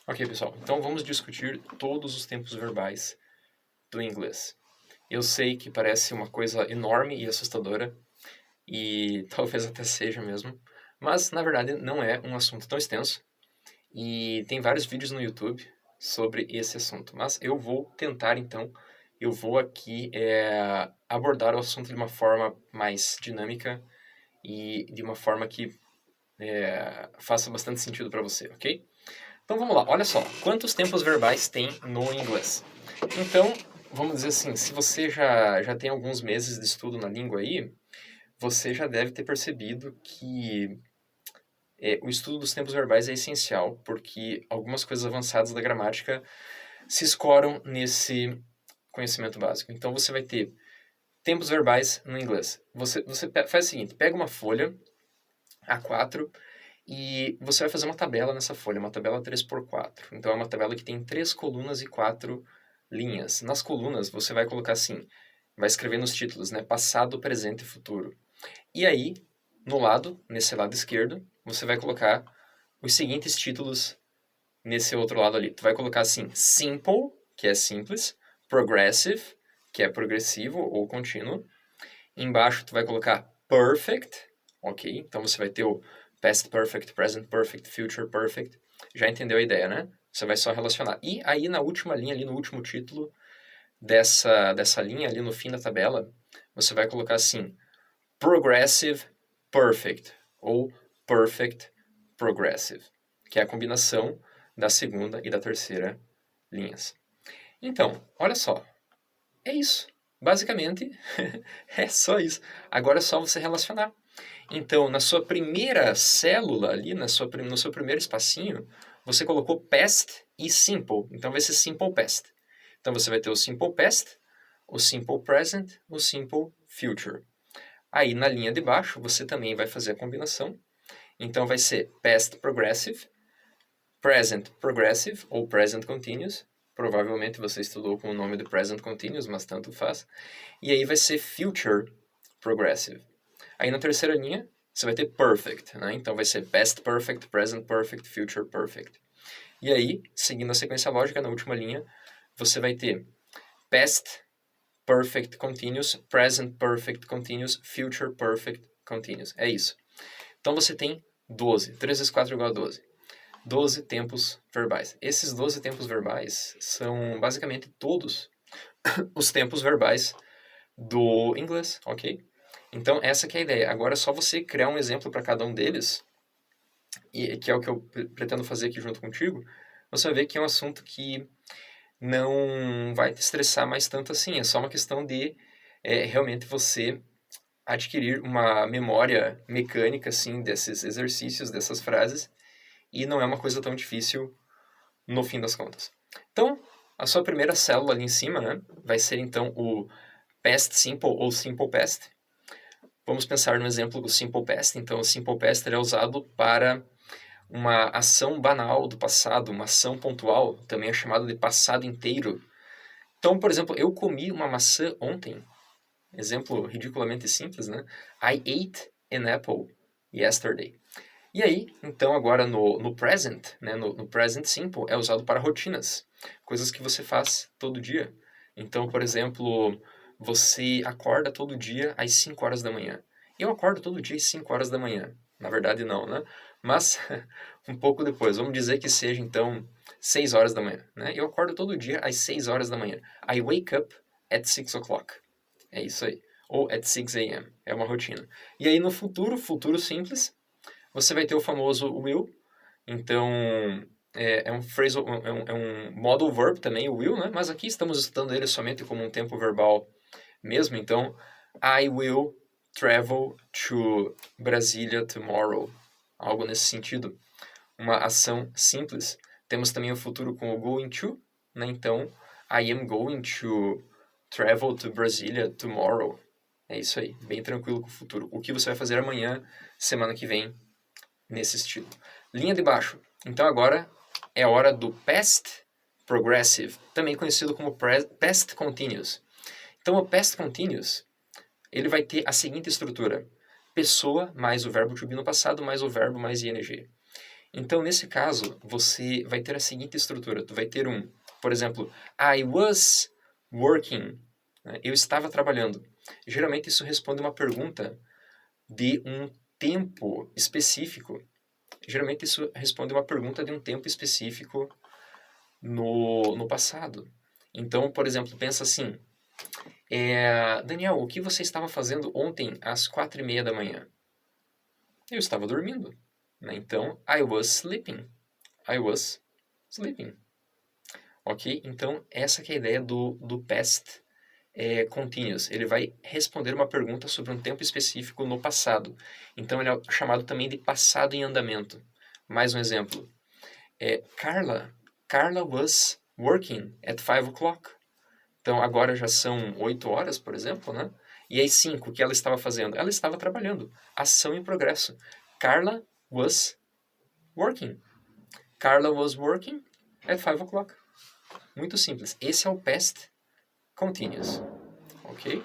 Ok, pessoal, então vamos discutir todos os tempos verbais do inglês. Eu sei que parece uma coisa enorme e assustadora, e talvez até seja mesmo, mas na verdade não é um assunto tão extenso, e tem vários vídeos no YouTube sobre esse assunto. Mas eu vou tentar então, eu vou aqui abordar o assunto de uma forma mais dinâmica e de uma forma que faça bastante sentido para você, ok? Então vamos lá, olha só, quantos tempos verbais tem no inglês? Então, vamos dizer assim, se você já tem alguns meses de estudo na língua aí, você já deve ter percebido que o estudo dos tempos verbais é essencial, porque algumas coisas avançadas da gramática se escoram nesse conhecimento básico. Então você vai ter tempos verbais no inglês. Você faz o seguinte, pega uma folha A4 e você vai fazer uma tabela nessa folha, uma tabela 3x4. Então é uma tabela que tem 3 colunas e 4 linhas. Nas colunas você vai colocar assim, vai escrever nos títulos, né? Passado, presente e futuro. E aí, no lado, nesse lado esquerdo, você vai colocar os seguintes títulos nesse outro lado ali. Tu vai colocar assim, simple, que é simples, progressive, que é progressivo ou contínuo. Embaixo tu vai colocar perfect, ok? Então você vai ter o past perfect, present perfect, future perfect. Já entendeu a ideia, né? Você vai só relacionar. E aí na última linha, ali no último título dessa linha, ali no fim da tabela, você vai colocar assim, progressive perfect, ou perfect progressive, que é a combinação da segunda e da terceira linhas. Então, olha só, é isso. Basicamente, é só isso. Agora é só você relacionar. Então, na sua primeira célula ali, no seu primeiro espacinho, você colocou past e simple. Então, vai ser simple past. Então, você vai ter o simple past, o simple present, o simple future. Aí, na linha de baixo, você também vai fazer a combinação. Então, vai ser past progressive, present progressive ou present continuous. Provavelmente você estudou com o nome de present continuous, mas tanto faz. E aí vai ser future progressive. Aí na terceira linha, você vai ter perfect, né? Então vai ser past perfect, present perfect, future perfect. E aí, seguindo a sequência lógica, na última linha, você vai ter past perfect continuous, present perfect continuous, future perfect continuous. É isso. Então você tem 12. 3 vezes 4 igual a 12. 12 tempos verbais. Esses 12 tempos verbais são basicamente todos os tempos verbais do inglês, ok? Então, essa que é a ideia. Agora é só você criar um exemplo para cada um deles, e que é o que eu pretendo fazer aqui junto contigo. Você vai ver que é um assunto que não vai te estressar mais tanto assim. É só uma questão de realmente você adquirir uma memória mecânica assim desses exercícios, dessas frases, e não é uma coisa tão difícil no fim das contas. Então, a sua primeira célula ali em cima, né, vai ser então o past simple ou simple past. Vamos pensar no exemplo do simple past. Então, o simple past é usado para uma ação banal do passado, uma ação pontual, também é chamado de passado inteiro. Então, por exemplo, eu comi uma maçã ontem. Exemplo ridiculamente simples, né? I ate an apple yesterday. E aí, então, agora no present, né, no present simple, é usado para rotinas, coisas que você faz todo dia. Então, por exemplo, você acorda todo dia às 5 horas da manhã. Eu acordo todo dia às 5 horas da manhã. Na verdade, não, né? Mas, um pouco depois, vamos dizer que seja, então, 6 horas da manhã, né? Eu acordo todo dia às 6 horas da manhã. I wake up at 6 o'clock. É isso aí. Ou at 6 a.m. É uma rotina. E aí, no futuro simples, você vai ter o famoso will. Então, é um phrasal, é um modal verb também, o will, né? Mas aqui estamos estudando ele somente como um tempo verbal mesmo. Então, I will travel to Brasília tomorrow. Algo nesse sentido. Uma ação simples. Temos também o futuro com o going to, né? Então, I am going to travel to Brasília tomorrow. É isso aí, bem tranquilo com o futuro. O que você vai fazer amanhã, semana que vem, nesse estilo. Linha de baixo. Então agora é hora do past progressive, também conhecido como past continuous. Então o past continuous, ele vai ter a seguinte estrutura: pessoa mais o verbo to be no passado mais o verbo mais ing. Então, nesse caso, você vai ter a seguinte estrutura. Tu vai ter por exemplo, I was working. Né? Eu estava trabalhando. Geralmente isso responde uma pergunta de um tempo específico. Geralmente isso responde uma pergunta de um tempo específico no passado. Então, por exemplo, pensa assim, Daniel, o que você estava fazendo ontem às 4:30 da manhã? Eu estava dormindo. Né? Então, I was sleeping. I was sleeping. Ok? Então, essa que é a ideia do past continuous. Ele vai responder uma pergunta sobre um tempo específico no passado. Então, ele é chamado também de passado em andamento. Mais um exemplo. Carla was working at 5 o'clock. Então, agora já são 8 horas, por exemplo, né? E às 5, o que ela estava fazendo? Ela estava trabalhando. Ação em progresso. Carla was working. Carla was working at 5 o'clock. Muito simples. Esse é o past continuous. Ok?